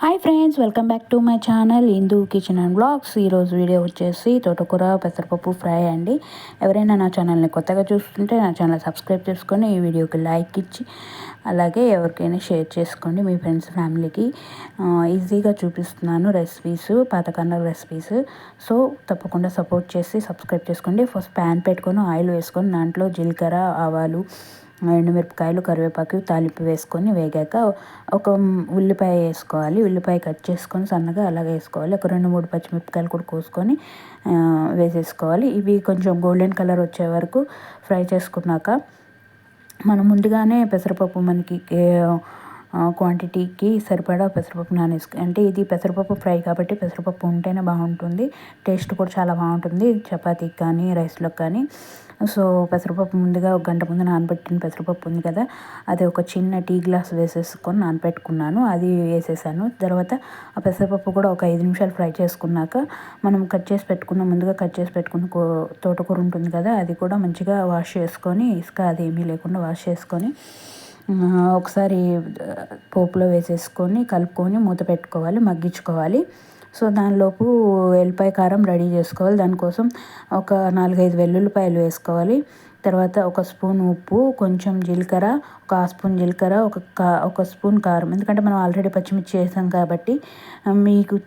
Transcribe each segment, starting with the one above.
Hi friends, welcome back to my channel Hindu kitchen and blogs. ఈరోజు video వచ్చేసి తోటకూర పెసరపప్పు ఫ్రై అండి. ఎవరైనా నా ఛానల్ని కొత్తగా చూస్తుంటే నా ఛానల్ సబ్స్క్రైబ్ చేసుకొని ఈ వీడియోకి లైక్ ఇచ్చి అలాగే ఎవరికైనా షేర్ చేసుకోండి మీ ఫ్రెండ్స్ ఫ్యామిలీకి. ఈజీగా చూపిస్తున్నాను రెసిపీస్, పాతకాలం రెసిపీస్. సో తప్పకుండా సపోర్ట్ చేసి సబ్స్క్రైబ్ చేసుకోండి. ఫస్ట్ ప్యాన్ పెట్టుకొని ఆయిల్ వేసుకొని దాంట్లో జీలకర్ర, ఆవాలు, ఎండుమిరపకాయలు, కరివేపాకు తాలింపు వేసుకొని వేగాక ఒక ఉల్లిపాయ వేసుకోవాలి. ఉల్లిపాయ కట్ చేసుకొని సన్నగా అలాగే వేసుకోవాలి. ఒక 2-3 పచ్చిమిరపకాయలు కూడా కోసుకొని వేసేసుకోవాలి. ఇవి కొంచెం గోల్డెన్ కలర్ వచ్చే వరకు ఫ్రై చేసుకున్నాక మనం ముందుగానే పెసరపప్పు మనకి క్వాంటిటీకి సరిపడా పెసరపప్పు నానేసుకు, అంటే ఇది పెసరపప్పు ఫ్రై కాబట్టి పెసరపప్పు ఉంటేనే బాగుంటుంది, టేస్ట్ కూడా చాలా బాగుంటుంది చపాతీకి కానీ రైస్లోకి కానీ. సో పెసరపప్పు ముందుగా 1 గంట ముందు నానబెట్టిన పెసరపప్పు ఉంది కదా, అది ఒక చిన్న టీ గ్లాస్ వేసేసుకొని నానబెట్టుకున్నాను, అది వేసేసాను. తర్వాత ఆ పెసరపప్పు కూడా ఒక 5 నిమిషాలు ఫ్రై చేసుకున్నాక మనం ముందుగా కట్ చేసి పెట్టుకున్న తోటకూర ఉంటుంది కదా, అది కూడా మంచిగా వాష్ చేసుకొని, ఇసుక అది ఏమీ లేకుండా వాష్ చేసుకొని ఒకసారి పోపులో వేసేసుకొని కలుపుకొని మూత పెట్టుకోవాలి, మగ్గించుకోవాలి. సో దానిలోపు ఎల్లిపాయ కారం రెడీ చేసుకోవాలి. దానికోసం ఒక 4-5 వెల్లుల్లిపాయలు వేసుకోవాలి. తర్వాత ఒక స్పూన్ ఉప్పు, కొంచెం జీలకర్ర, ఒక 1/2 స్పూన్ జీలకర్ర, ఒక స్పూన్ కారం. ఎందుకంటే మనం ఆల్రెడీ పచ్చిమిర్చి వేసాం కాబట్టి మీకు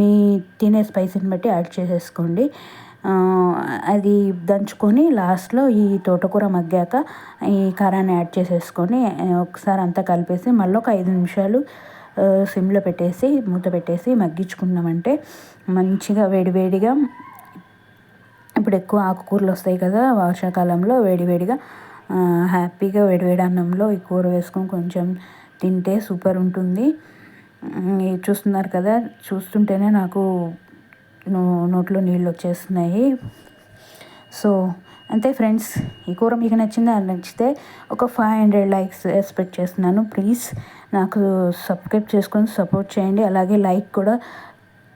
మీ తినే స్పైసీని బట్టి యాడ్ చేసేసుకోండి. అది దంచుకొని లాస్ట్లో ఈ తోటకూర మగ్గాక ఈ కారాన్ని యాడ్ చేసేసుకొని ఒకసారి అంతా కలిపేసి మళ్ళీ ఒక 5 నిమిషాలు సిమ్లో పెట్టేసి మూత పెట్టేసి మగ్గించుకున్నామంటే మంచిగా వేడివేడిగా, ఇప్పుడు ఎక్కువ ఆకుకూరలు వస్తాయి కదా వర్షాకాలంలో, వేడివేడిగా హ్యాపీగా వేడివేడి అన్నంలో ఈ కూర వేసుకొని కొంచెం తింటే సూపర్ ఉంటుంది. చూస్తున్నారు కదా, చూస్తుంటేనే నాకు నోట్లో నీళ్ళు వచ్చేస్తున్నాయి. సో అంతే ఫ్రెండ్స్, ఈ కూర మీకు నచ్చితే ఒక 500 లైక్స్ ఎక్స్పెక్ట్ చేస్తున్నాను. ప్లీజ్ నాకు సబ్స్క్రైబ్ చేసుకొని సపోర్ట్ చేయండి, అలాగే లైక్ కూడా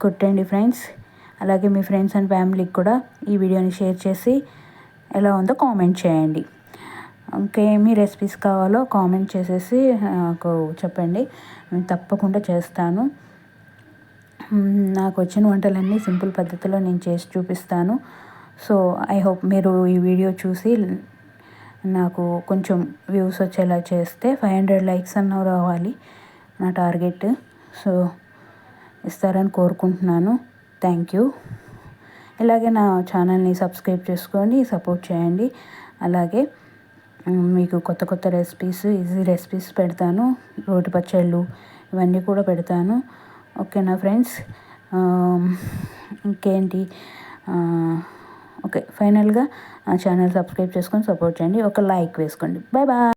కొట్టండి ఫ్రెండ్స్. అలాగే మీ ఫ్రెండ్స్ అండ్ ఫ్యామిలీకి కూడా ఈ వీడియోని షేర్ చేసి ఎలా ఉందో కామెంట్ చేయండి. ఇంకేమి రెసిపీస్ కావాలో కామెంట్ చేసేసి నాకు చెప్పండి, నేను తప్పకుండా చేస్తాను. నాకు వచ్చిన వంటలన్నీ సింపుల్ పద్ధతిలో నేను చేసి చూపిస్తాను. సో ఐ హోప్ మీరు ఈ వీడియో చూసి నాకు కొంచెం వ్యూస్ వచ్చేలా చేస్తే 500 లైక్స్ అన్న రావాలి నా టార్గెట్. సో ఇస్తారని కోరుకుంటున్నాను. Thank you. ఇలాగే నా ఛానల్ని సబ్స్క్రైబ్ చేసుకొని సపోర్ట్ చేయండి. అలాగే మీకు కొత్త కొత్త రెసిపీస్, ఈజీ రెసిపీస్ పెడతాను. రోటి పచ్చళ్ళు ఇవన్నీ కూడా పెడతాను. ఓకేనా ఫ్రెండ్స్? ఇంకేంటి, ఓకే, ఫైనల్గా ఛానల్ సబ్స్క్రైబ్ చేసుకొని సపోర్ట్ చేయండి, ఒక లైక్ వేసుకోండి. Bye bye.